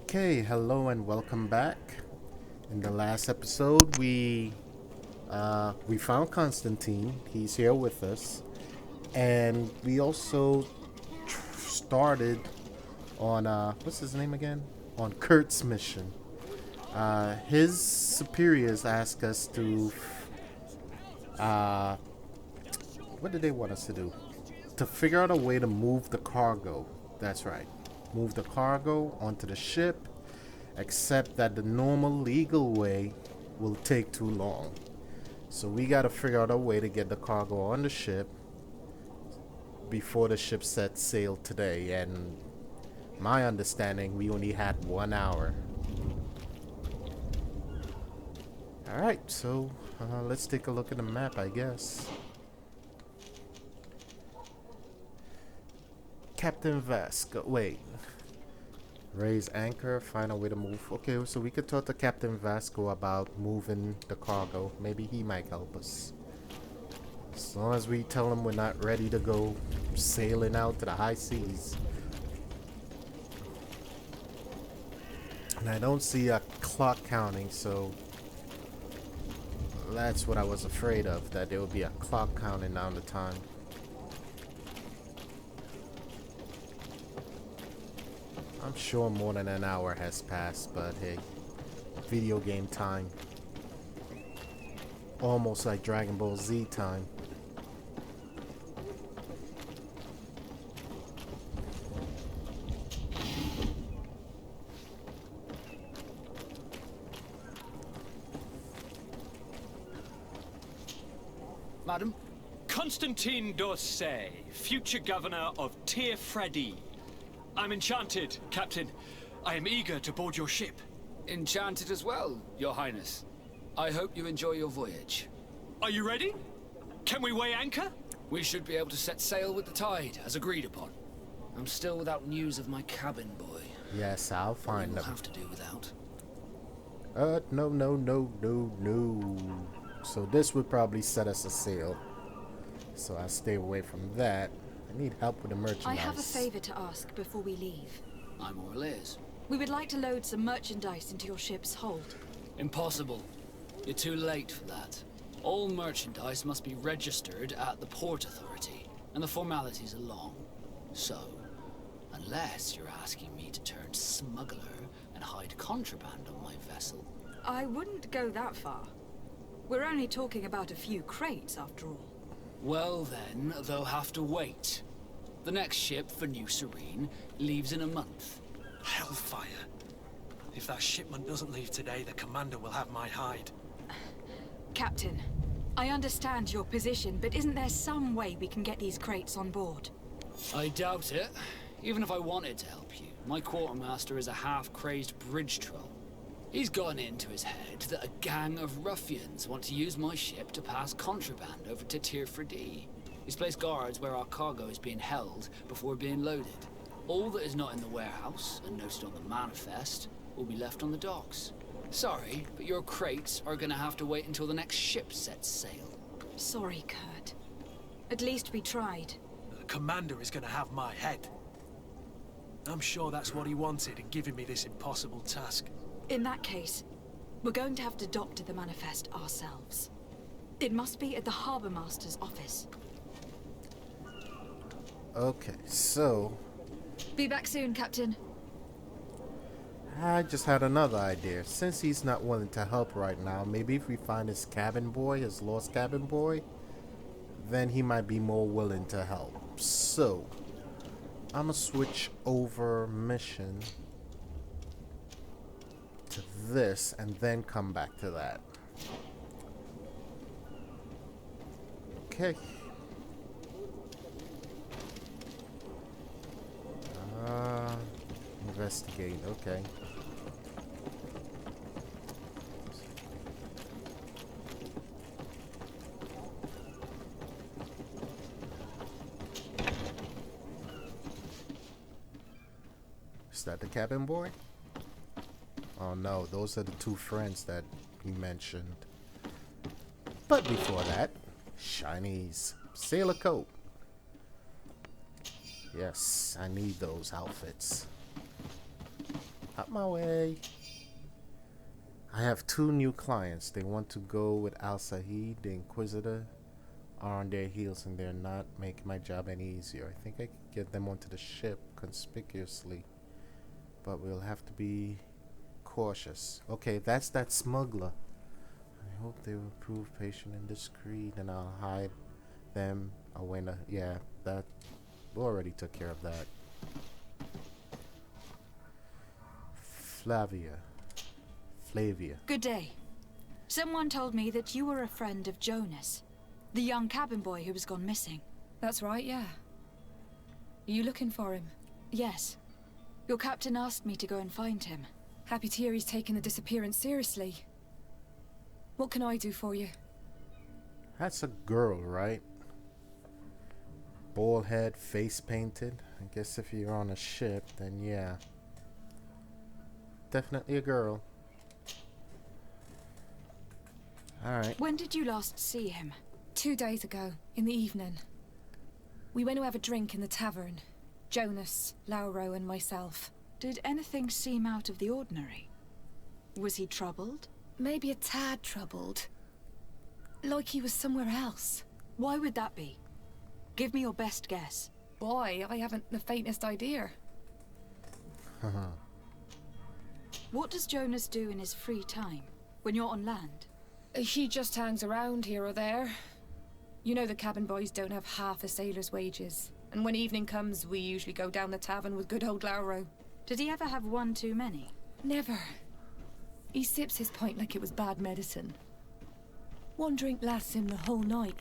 Okay, hello and welcome back. In the last episode, we found Constantine. He's here with us, and we also started on what's his name again? On Kurt's mission. His superiors asked us to uh, what did they want us to do? To figure out a way to move the cargo. That's right. Move the cargo onto the ship, except that the normal legal way will take too long. So we got to figure out a way to get the cargo on the ship before the ship sets sail today. And my understanding, we only had 1 hour. Alright, so let's take a look at the map, I guess. Captain Vasco. Wait. Raise anchor, find a way to move. Okay, so we could talk to Captain Vasco about moving the cargo. Maybe he might help us. As long as we tell him we're not ready to go sailing out to the high seas. And I don't see a clock counting, so that's what I was afraid of, that there would be a clock counting down the time. I'm sure more than an hour has passed, but hey, video game time. Almost like Dragon Ball Z time. Madam? Constantine d'Orsay, future governor of Tir-Freddy. I'm enchanted, Captain. I am eager to board your ship. Enchanted as well, Your Highness. I hope you enjoy your voyage. Are you ready? Can we weigh anchor? We should be able to set sail with the tide, as agreed upon. I'm still without news of my cabin boy. Yes, I'll find We'll them. have to do without. No. So this would probably set us a sail. So I'll stay away from that. I need help with the merchandise. I have a favor to ask before we leave. I'm all ears. We would like to load some merchandise into your ship's hold. Impossible. You're too late for that. All merchandise must be registered at the Port Authority, and the formalities are long. So, unless you're asking me to turn smuggler and hide contraband on my vessel. I wouldn't go that far. We're only talking about a few crates, after all. Well then, they'll have to wait. The next ship for New Serene leaves in a month. Hellfire. If that shipment doesn't leave today, the commander will have my hide. Captain, I understand your position, but isn't there some way we can get these crates on board? I doubt it. Even if I wanted to help you, my quartermaster is a half-crazed bridge troll. He's gotten into his head that a gang of ruffians want to use my ship to pass contraband over to Tir-Freddy. He's placed guards where our cargo is being held before being loaded. All that is not in the warehouse and noted on the manifest will be left on the docks. Sorry, but your crates are gonna have to wait until the next ship sets sail. Sorry, Kurt. At least we tried. The commander is gonna have my head. I'm sure that's what he wanted in giving me this impossible task. In that case, we're going to have to doctor the manifest ourselves. It must be at the Harbour Master's office. Okay, so Be back soon, Captain. I just had another idea. Since he's not willing to help right now, maybe if we find his cabin boy, his lost cabin boy, then he might be more willing to help. So, I'm gonna switch over mission to this and then come back to that. Okay. Investigate, okay. Is that the cabin boy? Oh no, those are the two friends that he mentioned. But before that, Shinies. Sailor coat. Yes, I need those outfits. Out my way. I have 2 new clients. They want to go with Al Sahid, the Inquisitor, are on their heels and they're not making my job any easier. I think I could get them onto the ship conspicuously, but we'll have to be cautious. Okay, that's that smuggler. I hope they will prove patient and discreet, and I'll hide them away. Yeah, that we already took care of that. Flavia. Good day. Someone told me that you were a friend of Jonas, the young cabin boy who was gone missing. That's right, yeah. Are you looking for him? Yes. Your captain asked me to go and find him. Happy to hear he's taken the disappearance seriously. What can I do for you? That's a girl, right? Bald head, face painted. I guess if you're on a ship, then yeah. Definitely a girl. Alright. When did you last see him? 2 days ago, in the evening. We went to have a drink in the tavern. Jonas, Lauro, and myself. Did anything seem out of the ordinary? Was he troubled? Maybe a tad troubled. Like he was somewhere else. Why would that be? Give me your best guess. Boy, I haven't the faintest idea. What does Jonas do in his free time, when you're on land? He just hangs around here or there. You know the cabin boys don't have half a sailor's wages. And when evening comes, we usually go down the tavern with good old Lauro. Did he ever have one too many? Never. He sips his pint like it was bad medicine. One drink lasts him the whole night.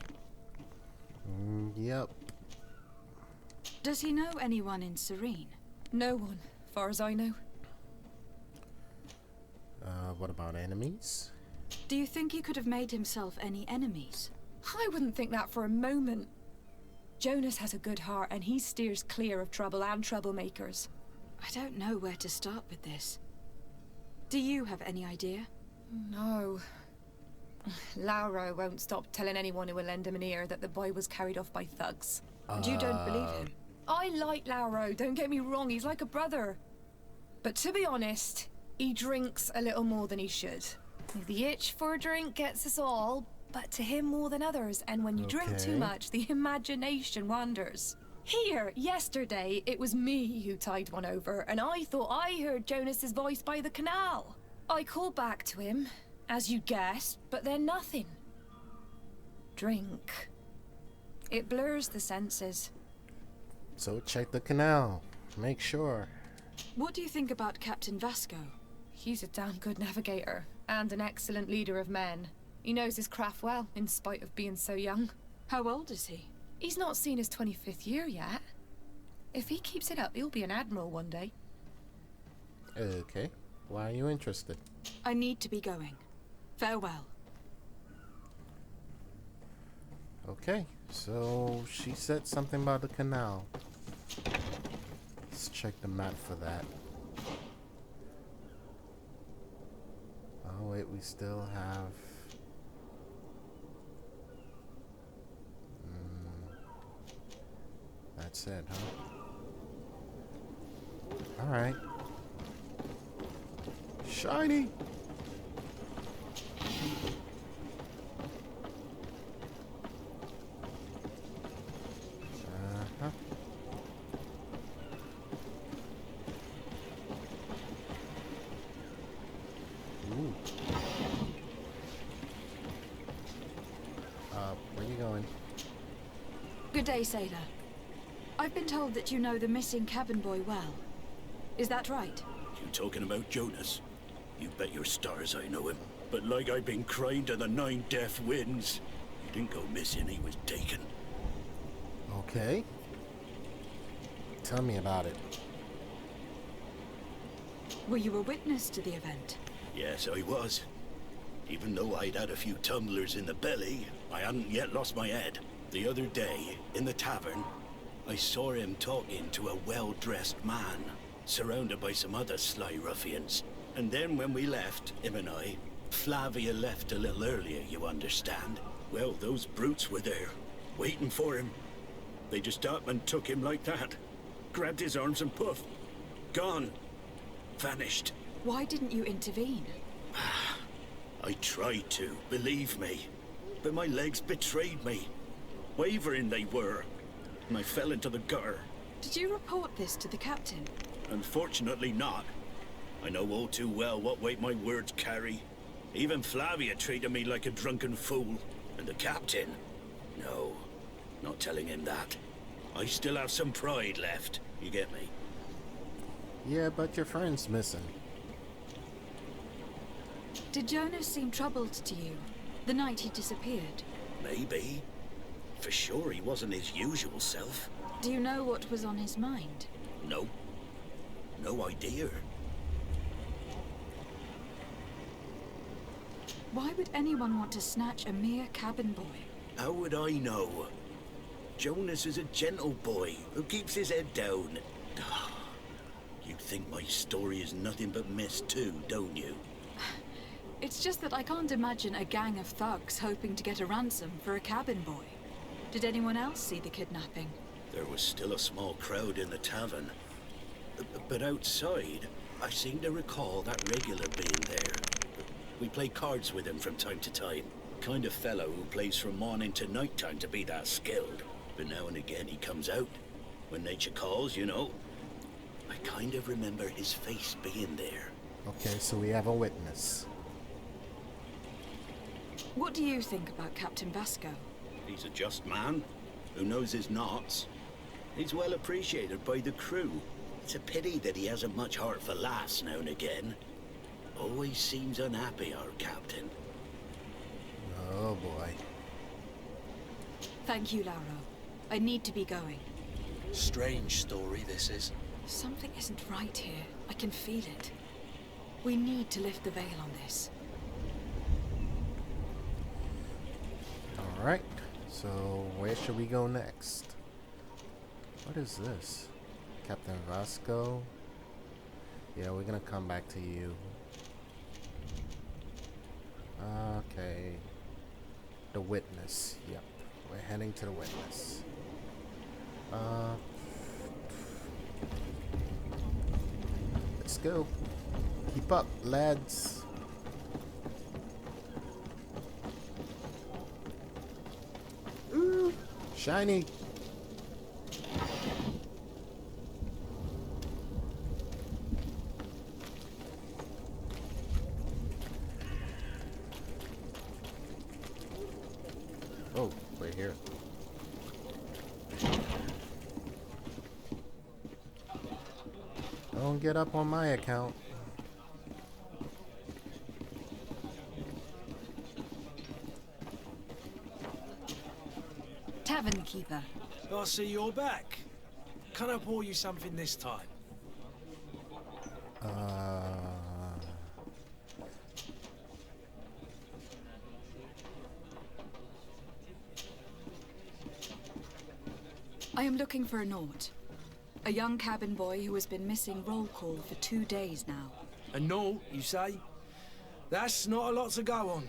Yep. Does he know anyone in Serene? No one, far as I know. What about enemies? Do you think he could have made himself any enemies? I wouldn't think that for a moment. Jonas has a good heart and he steers clear of trouble and troublemakers. I don't know where to start with this. Do you have any idea? No. Lauro won't stop telling anyone who will lend him an ear that the boy was carried off by thugs. You don't believe him? I like Lauro, don't get me wrong, he's like a brother. But to be honest, he drinks a little more than he should. The itch for a drink gets us all, but to him more than others, and when you drink too much, the imagination wanders. Here, yesterday, it was me who tied one over, and I thought I heard Jonas's voice by the canal. I called back to him, as you guessed, but then nothing. Drink. It blurs the senses. So check the canal. Make sure. What do you think about Captain Vasco? He's a damn good navigator, and an excellent leader of men. He knows his craft well, in spite of being so young. How old is he? He's not seen his 25th year yet. If he keeps it up, he'll be an admiral one day. Okay. Why are you interested? I need to be going. Farewell. Okay. So she said something about the canal. Let's check the map for that. Oh wait, we still have... That's it, huh? Alright. Shiny! Uh-huh. Ooh. Where you going? Good day, sailor. I've been told that you know the missing cabin boy well. Is that right? You talking about Jonas? You bet your stars I know him. But like I've been crying to the 9 death winds, he didn't go missing, he was taken. Okay. Tell me about it. Were you a witness to the event? Yes, I was. Even though I'd had a few tumblers in the belly, I hadn't yet lost my head. The other day, in the tavern, I saw him talking to a well-dressed man, surrounded by some other sly ruffians. And then when we left, him and I, Flavia left a little earlier, you understand. Well, those brutes were there, waiting for him. They just up and took him like that. Grabbed his arms and poof, gone. Vanished. Why didn't you intervene? I tried to, believe me. But my legs betrayed me. Wavering they were. And I fell into the gutter. Did you report this to the captain? Unfortunately not. I know all too well what weight my words carry. Even Flavia treated me like a drunken fool. And the captain? No, not telling him that. I still have some pride left. You get me? Yeah, but your friend's missing. Did Jonas seem troubled to you the night he disappeared? Maybe. For sure he wasn't his usual self. Do you know what was on his mind? No. No idea. Why would anyone want to snatch a mere cabin boy? How would I know? Jonas is a gentle boy who keeps his head down. You think my story is nothing but mess too, don't you? It's just that I can't imagine a gang of thugs hoping to get a ransom for a cabin boy. Did anyone else see the kidnapping? There was still a small crowd in the tavern. But outside, I seem to recall that regular being there. We play cards with him from time to time. Kind of fellow who plays from morning to night time to be that skilled. But now and again he comes out. When nature calls, you know. I kind of remember his face being there. Okay, so we have a witness. What do you think about Captain Vasco? He's a just man who knows his knots. He's well appreciated by the crew. It's a pity that he hasn't much heart for laughs now and again. Always seems unhappy, our captain. Oh boy. Thank you, Lauro. I need to be going. Strange story, this is. Something isn't right here. I can feel it. We need to lift the veil on this. Alright, so where should we go next? What is this? Captain Vasco? Yeah, we're gonna come back to you. Okay. The witness. Yep. We're heading to the witness. Let's go. Keep up, lads. Ooh, shiny. Oh, we're here. Don't get up on my account. Tavern keeper. I see you're back. Can I pour you something this time? I am looking for a Naut. A young cabin boy who has been missing roll call for 2 days now. A Naut, you say? That's not a lot to go on.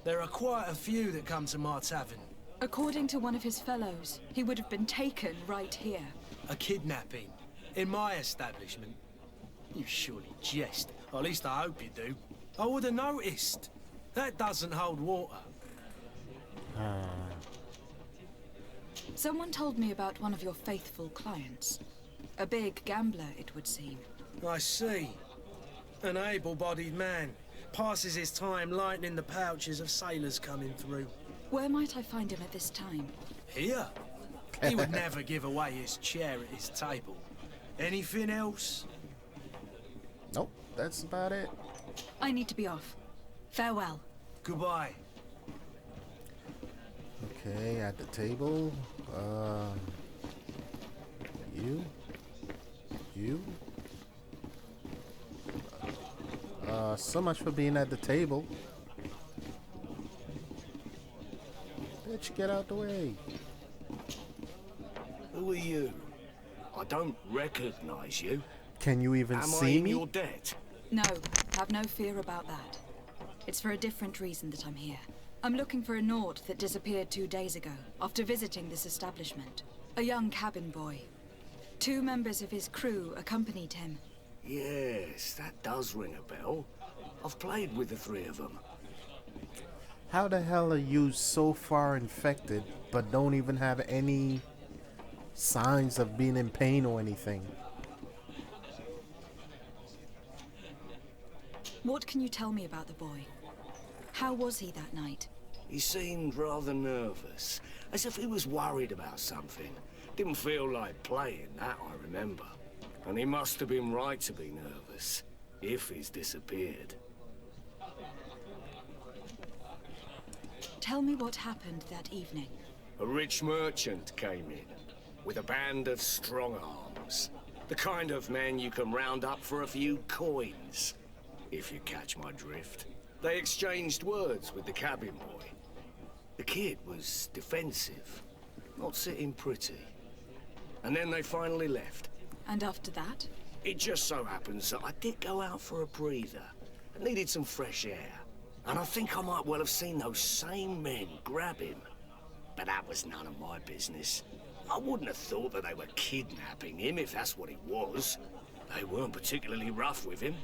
There are quite a few that come to my tavern. According to one of his fellows, he would have been taken right here. A kidnapping? In my establishment? You surely jest. Or at least I hope you do. I would have noticed. That doesn't hold water. Someone told me about one of your faithful clients. A big gambler, it would seem. I see. An able-bodied man. Passes his time lightening the pouches of sailors coming through. Where might I find him at this time? Here? He would never give away his chair at his table. Anything else? Nope, that's about it. I need to be off. Farewell. Goodbye. Okay, at the table. You. So much for being at the table. Bitch, get out the way. Who are you? I don't recognize you. Can you even Am I see in me? your debt? No, have no fear about that. It's for a different reason that I'm here. I'm looking for a Naut that disappeared 2 days ago, after visiting this establishment. A young cabin boy. 2 members of his crew accompanied him. Yes, that does ring a bell. I've played with the three of them. How the hell are you so far infected but don't even have any signs of being in pain or anything? What can you tell me about the boy? How was he that night? He seemed rather nervous, as if he was worried about something. Didn't feel like playing, that I remember. And he must have been right to be nervous, if he's disappeared. Tell me what happened that evening. A rich merchant came in, with a band of strong-arms. The kind of men you can round up for a few coins, if you catch my drift. They exchanged words with the cabin boy. The kid was defensive, not sitting pretty. And then they finally left. And after that? It just so happens that I did go out for a breather. I needed some fresh air. And I think I might well have seen those same men grab him. But that was none of my business. I wouldn't have thought that they were kidnapping him if that's what it was. They weren't particularly rough with him.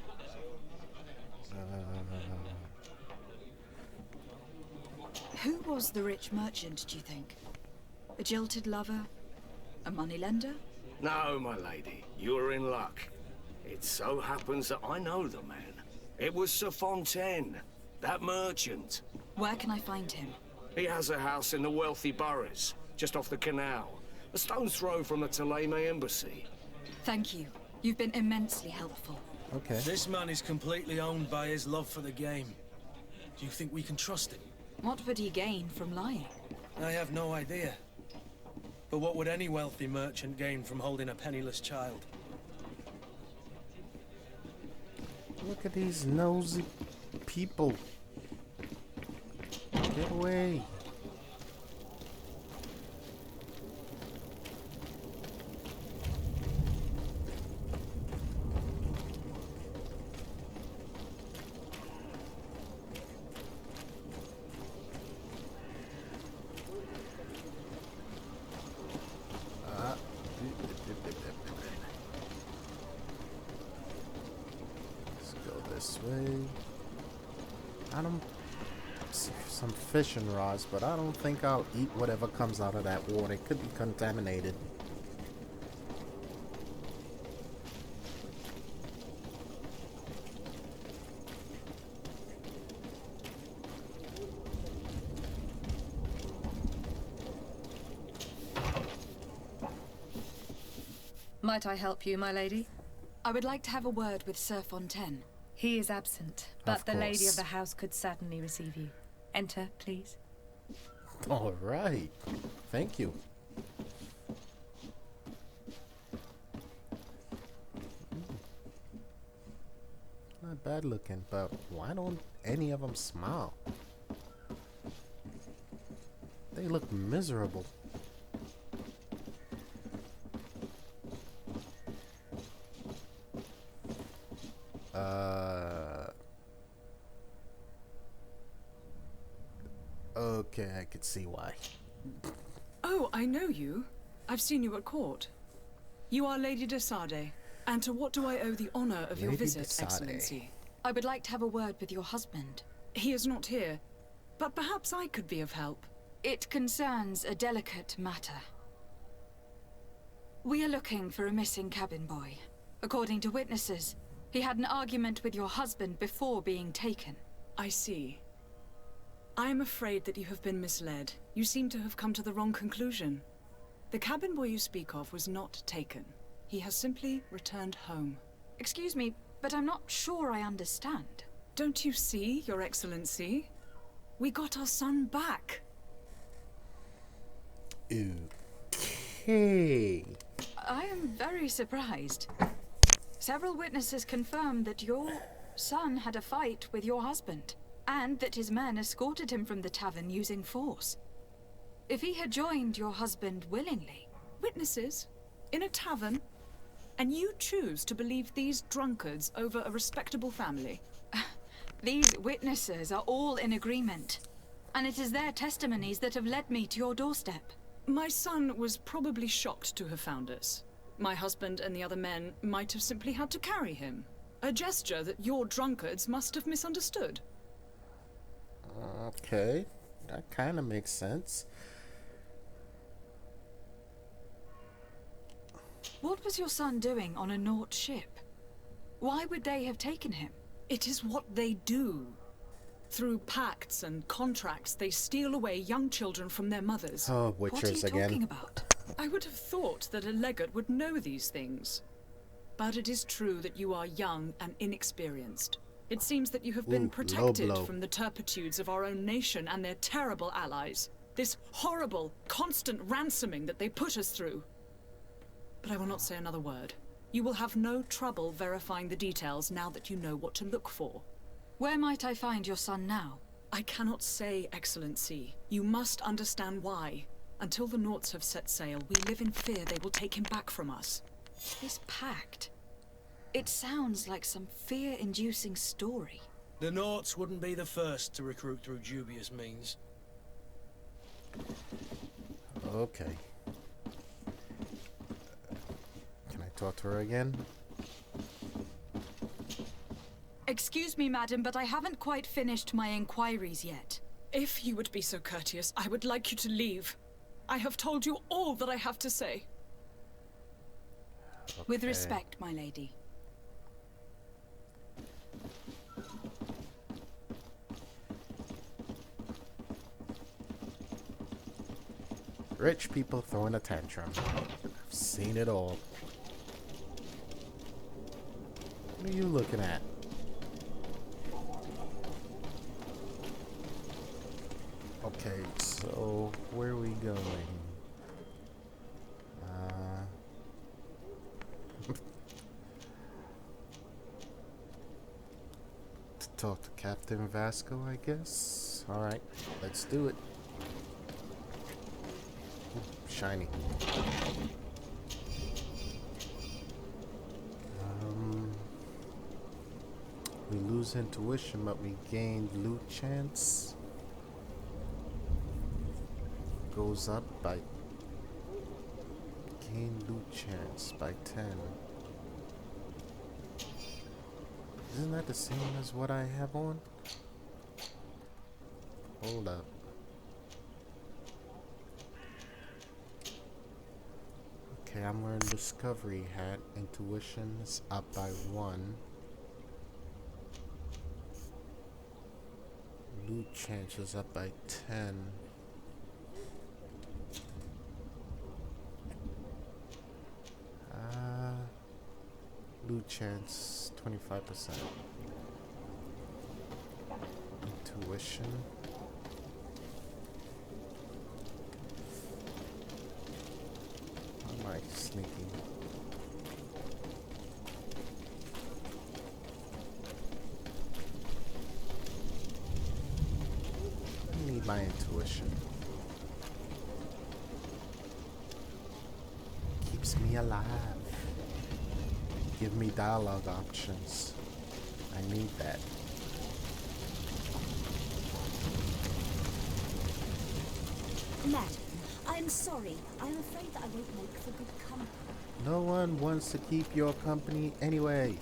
Who was the rich merchant, do you think? A jilted lover? A moneylender? No, my lady, you're in luck. It so happens that I know the man. It was Sir Fontaine, that merchant. Where can I find him? He has a house in the wealthy boroughs, just off the canal. A stone's throw from the Theleme embassy. Thank you. You've been immensely helpful. Okay. This man is completely owned by his love for the game. Do you think we can trust him? What would he gain from lying? I have no idea. But what would any wealthy merchant gain from holding a penniless child? Look at these nosy people. Get away. Let's go this way. I don't... Some fishing rods, but I don't think I'll eat whatever comes out of that water. It could be contaminated. Might I help you, my lady? I would like to have a word with Sir Fontaine. He is absent, but Of the lady course. of the house could certainly receive you. Enter, please. All right. Thank you. Not bad looking, but why don't any of them smile? They look miserable. Okay, I could see why. Oh, I know you. I've seen you at court. You are Lady de Sade. And to what do I owe the honor of your Lady visit, de Sade. Excellency? I would like to have a word with your husband. He is not here, but perhaps I could be of help. It concerns a delicate matter. We are looking for a missing cabin boy. According to witnesses, he had an argument with your husband before being taken. I see. I am afraid that you have been misled. You seem to have come to the wrong conclusion. The cabin boy you speak of was not taken. He has simply returned home. Excuse me, but I'm not sure I understand. Don't you see, Your Excellency? We got our son back. Okay. I am very surprised. Several witnesses confirmed that your son had a fight with your husband, and that his men escorted him from the tavern using force. If he had joined your husband willingly... Witnesses? In a tavern? And you choose to believe these drunkards over a respectable family? These witnesses are all in agreement, and it is their testimonies that have led me to your doorstep. My son was probably shocked to have found us. My husband and the other men might have simply had to carry him. A gesture that your drunkards must have misunderstood. Okay, that kind of makes sense. What was your son doing on a Naut ship? Why would they have taken him? It is what they do. Through pacts and contracts, they steal away young children from their mothers. Oh, What are Witchers you again. talking about? I would have thought that a legate would know these things. But it is true that you are young and inexperienced. It seems that you have been Ooh, low protected blow. from the turpitudes of our own nation and their terrible allies. This horrible, constant ransoming that they put us through. But I will not say another word. You will have no trouble verifying the details now that you know what to look for. Where might I find your son now? I cannot say, Excellency. You must understand why. Until the Nauts have set sail, we live in fear they will take him back from us. This pact. It sounds like some fear-inducing story. The Nauts wouldn't be the first to recruit through dubious means. Okay. Can I talk to her again? Excuse me, madam, but I haven't quite finished my inquiries yet. If you would be so courteous, I would like you to leave. I have told you all that I have to say. With Okay. respect, my lady. Rich people throwing a tantrum. I've seen it all. What are you looking at? Okay, so where are we going? To talk to Captain Vasco, I guess. Alright, let's do it. Ooh, shiny. We lose intuition, but we gain loot chance. Goes up by gain loot chance by 10. Isn't that the same as what I have on? Hold up. Okay, I'm wearing Discovery hat. Intuition is up by 1. Loot chance is up by 10. Loot chance 25%. Intuition. How am I sneaking? I need my intuition. Keeps me alive. Give me dialogue options. I need that. Madam, I'm sorry. I'm afraid that I won't make for good company. No one wants to keep your company anyway.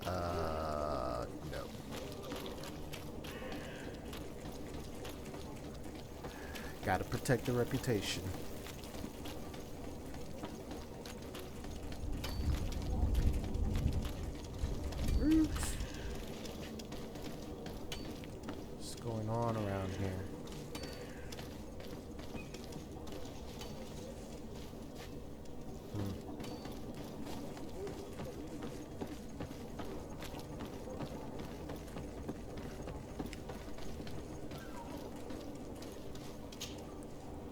No. Gotta protect the reputation. What's going on around here?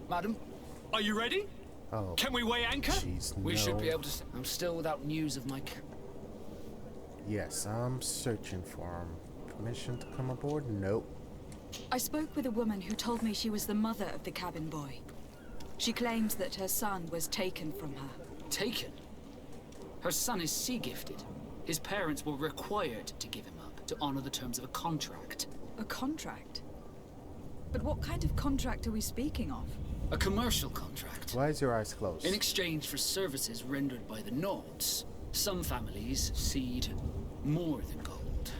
Madam, Are you ready? Oh, Can we weigh anchor? jeez, we should be no. able to. I'm still without news of my. Yes, I'm searching for him. Permission to come aboard? Nope. I spoke with a woman who told me she was the mother of the cabin boy. She claims that her son was taken from her. Taken? Her son is sea gifted. His parents were required to give him up to honor the terms of a contract. A contract? But what kind of contract are we speaking of? A commercial contract. Why is your eyes closed? In exchange for services rendered by the Nords, some families cede more than gold.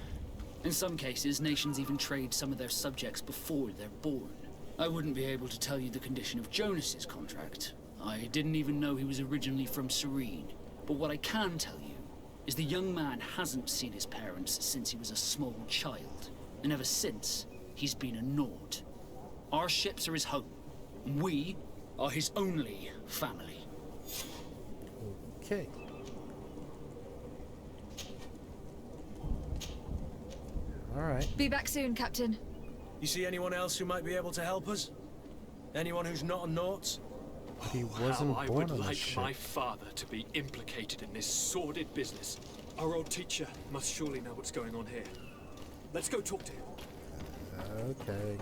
In some cases, nations even trade some of their subjects before they're born. I wouldn't be able to tell you the condition of Jonas's contract. I didn't even know he was originally from Serene. But what I can tell you is the young man hasn't seen his parents since he was a small child. And ever since, he's been a Nord. Our ships are his home. We are his only family. Okay. Alright. Be back soon, Captain. You see anyone else who might be able to help us? Anyone who's not a Naut? He wasn't How I born would on a like ship. my father to be implicated in this sordid business. Our old teacher must surely know what's going on here. Let's go talk to him. Okay.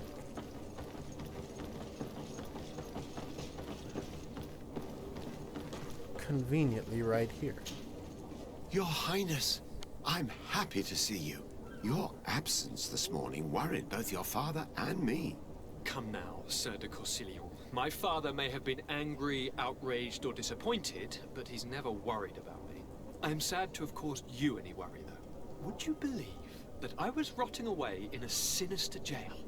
Conveniently right here. Your Highness, I'm happy to see you. Your absence this morning worried both your father and me. Come now, Sir de Corsilion. My father may have been angry, outraged, or disappointed, but he's never worried about me. I am sad to have caused you any worry, though. Would you believe that I was rotting away in a sinister jail,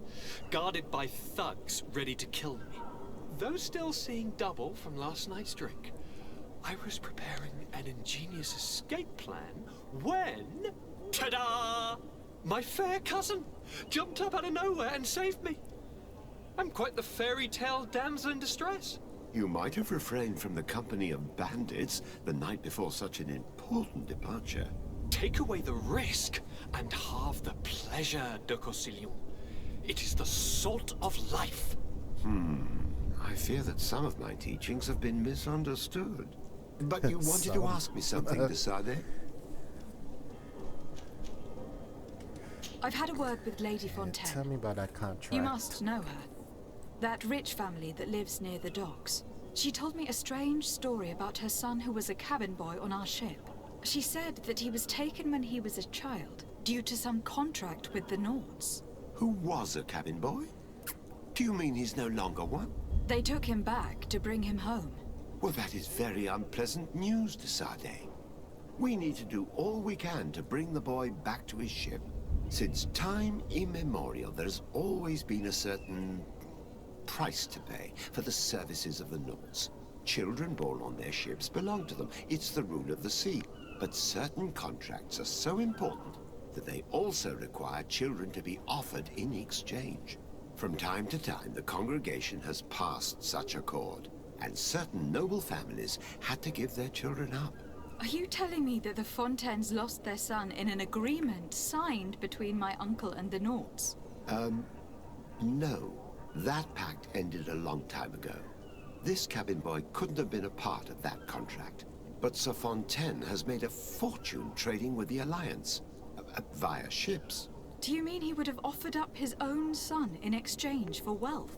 guarded by thugs ready to kill me? Though still seeing double from last night's drink, I was preparing an ingenious escape plan when... ta-da! My fair cousin jumped up out of nowhere and saved me. I'm quite the fairy tale damsel in distress. You might have refrained from the company of bandits the night before such an important departure. Take away the risk and halve the pleasure, de Corsilion. It is the salt of life. I fear that some of my teachings have been misunderstood. But you wanted to ask me something, de Sade? I've had a word with Lady Fontaine. Tell me about that contract. You must know her. That rich family that lives near the docks. She told me a strange story about her son who was a cabin boy on our ship. She said that he was taken when he was a child, due to some contract with the Nords. Who was a cabin boy? Do you mean he's no longer one? They took him back to bring him home. Well, that is very unpleasant news, de Sade. We need to do all we can to bring the boy back to his ship. Since time immemorial, there's always been a certain price to pay for the services of the Nords. Children born on their ships belong to them. It's the rule of the sea. But certain contracts are so important that they also require children to be offered in exchange. From time to time, the congregation has passed such accord, and certain noble families had to give their children up. Are you telling me that the Fontaines lost their son in an agreement signed between my uncle and the Nords? No. That pact ended a long time ago. This cabin boy couldn't have been a part of that contract. But Sir Fontaine has made a fortune trading with the Alliance, via ships. Do you mean he would have offered up his own son in exchange for wealth?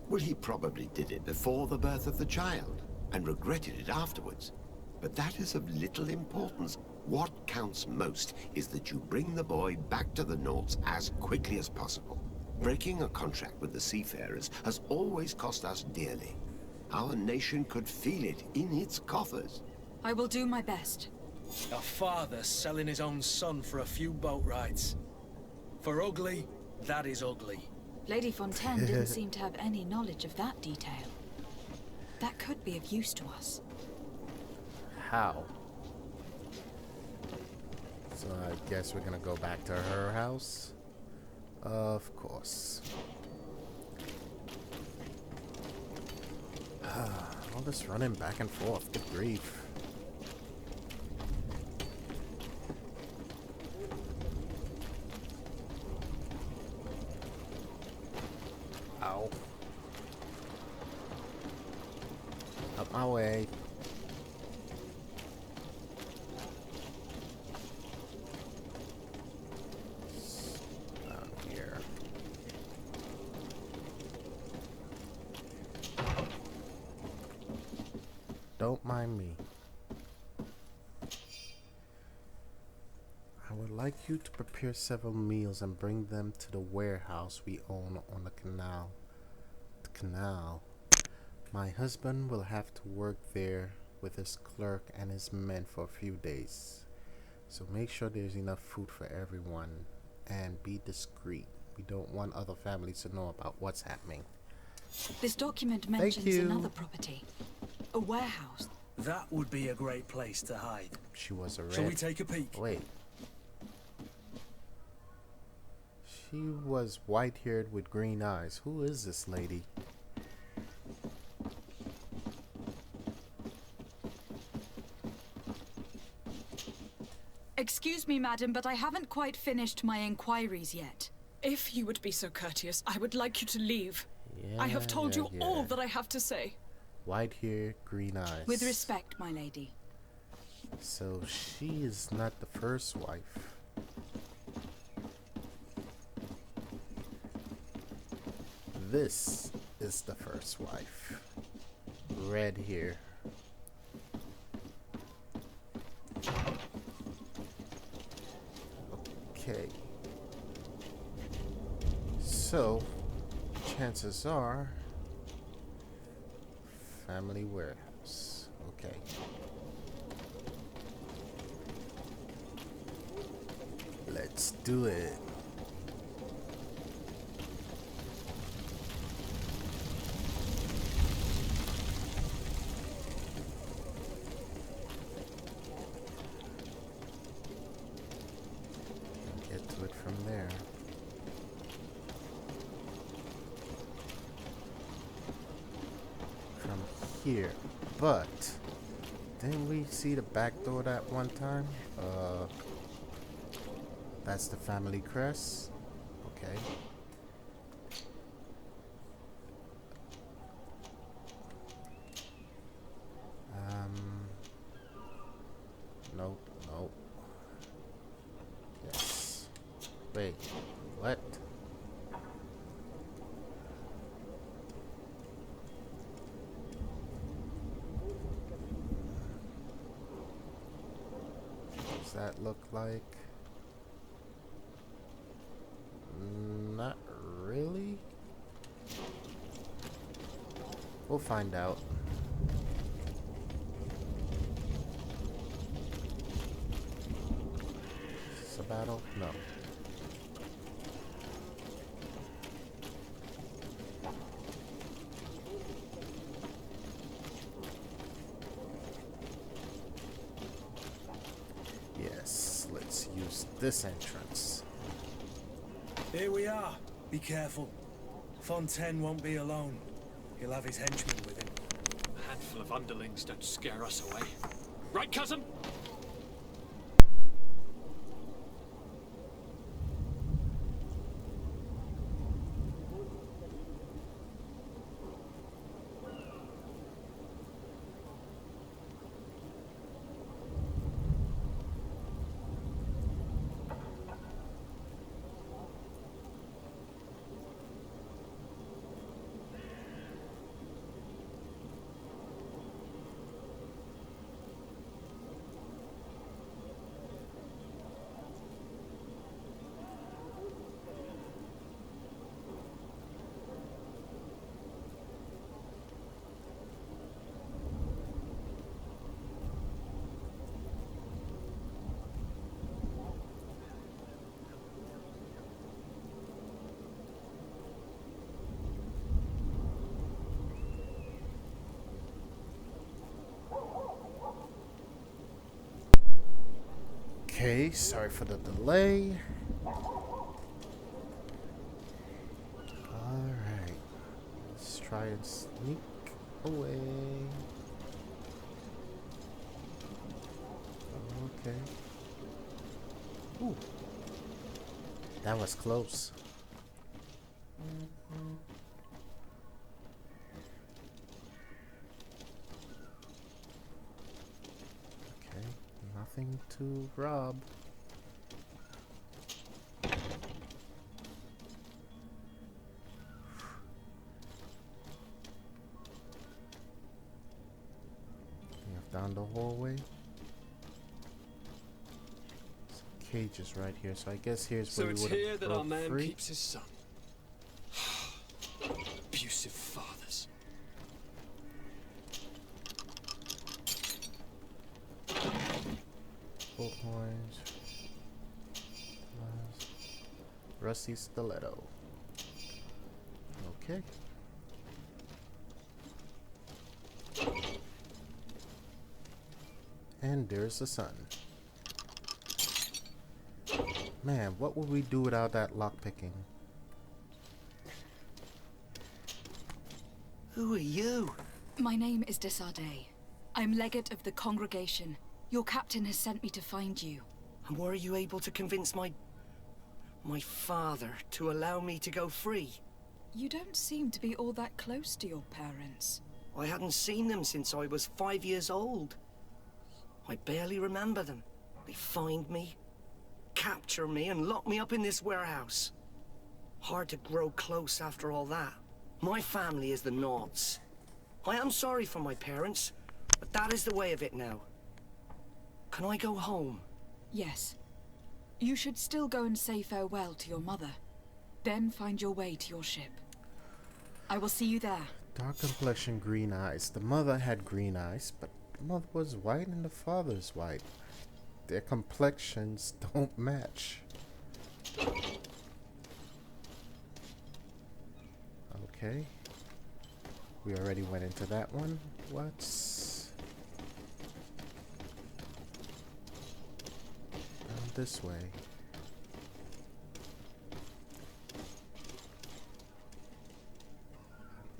Well, he probably did it before the birth of the child, and regretted it afterwards. But that is of little importance. What counts most is that you bring the boy back to the Nords as quickly as possible. Breaking a contract with the seafarers has always cost us dearly. Our nation could feel it in its coffers. I will do my best. A father selling his own son for a few boat rides. For ugly, that is ugly. Lady Fontaine didn't seem to have any knowledge of that detail. That could be of use to us. How? So I guess we're gonna go back to her house? Of course. All this running back and forth, good grief. Ow. Up my way. Down here. Don't mind me. I would like you to prepare several meals and bring them to the warehouse we own on the canal. The canal. My husband will have to work there with his clerk and his men for a few days. So make sure there's enough food for everyone and be discreet. We don't want other families to know about what's happening. This document Thank mentions you. another property. A warehouse. That would be a great place to hide. She was a red. Shall we take a peek? Wait. She was white-haired with green eyes. Who is this lady? Excuse me, madam, but I haven't quite finished my inquiries yet. If you would be so courteous, I would like you to leave. Yeah, I have told you all that I have to say. White hair, green eyes. With respect, my lady. So she is not the first wife. This is the first wife. Red hair. Okay. So, chances are, family warehouse. Okay. Let's do it. Get to it from there. From here. But didn't we see the back door that one time? That's the family crest. Okay. Nope, nope. Yes. Wait, what? Does that look like? Not really. We'll find out. Is this a battle? No. Yes, let's use this entrance. Here we are. Be careful. Fontaine won't be alone. He'll have his henchmen with him. A handful of underlings don't scare us away. Right, cousin? Okay, sorry for the delay. Alright. Let's try and sneak away. Okay. Ooh. That was close. Okay, nothing to rob. Down the hallway. Some cages right here, so I guess here's where So we it's would here have that our man free. keeps his son. Abusive fathers. Orange. Rusty stiletto. Okay. And there's the sun. Man, what would we do without that lockpicking? Who are you? My name is Desade. I'm legate of the congregation. Your captain has sent me to find you. And were you able to convince my father to allow me to go free? You don't seem to be all that close to your parents. I hadn't seen them since I was 5 years old. I barely remember them. They find me, capture me, and lock me up in this warehouse. Hard to grow close after all that. My family is the Naughts. I am sorry for my parents, but that is the way of it now. Can I go home? Yes. You should still go and say farewell to your mother. Then find your way to your ship. I will see you there. Dark complexion, green eyes. The mother had green eyes, but the mother was white and the father's white. Their complexions don't match. Okay. We already went into that one. What's down this way?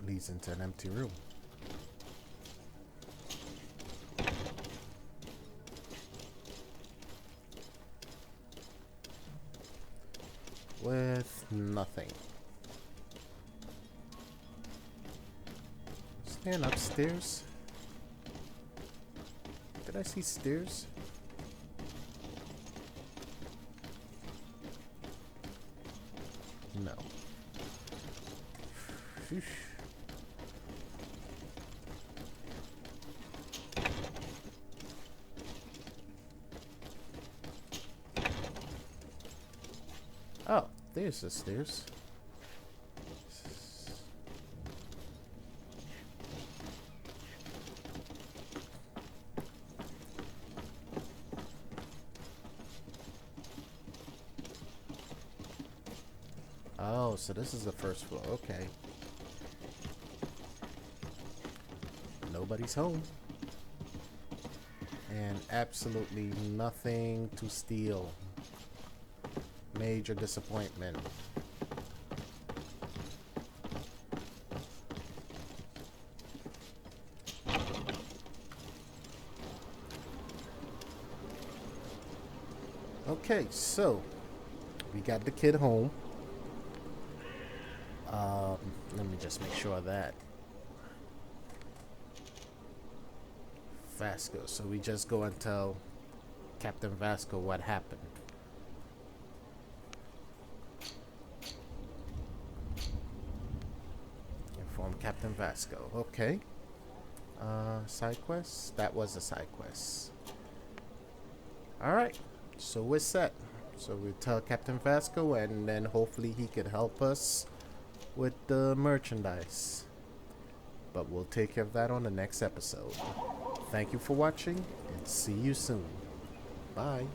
Leads into an empty room. With nothing. Stand upstairs. Did I see stairs? No. Sheesh. Oh, there's the stairs. Oh, so this is the first floor. Okay. Nobody's home. And absolutely nothing to steal. Major disappointment. Okay, so we got the kid home. Let me just make sure of that. Vasco. So we just go and tell Captain Vasco what happened. Inform Captain Vasco. Okay. Side quest? That was a side quest. Alright. So we're set. So we tell Captain Vasco, and then hopefully he could help us with the merchandise. But we'll take care of that on the next episode. Thank you for watching, and see you soon. Bye.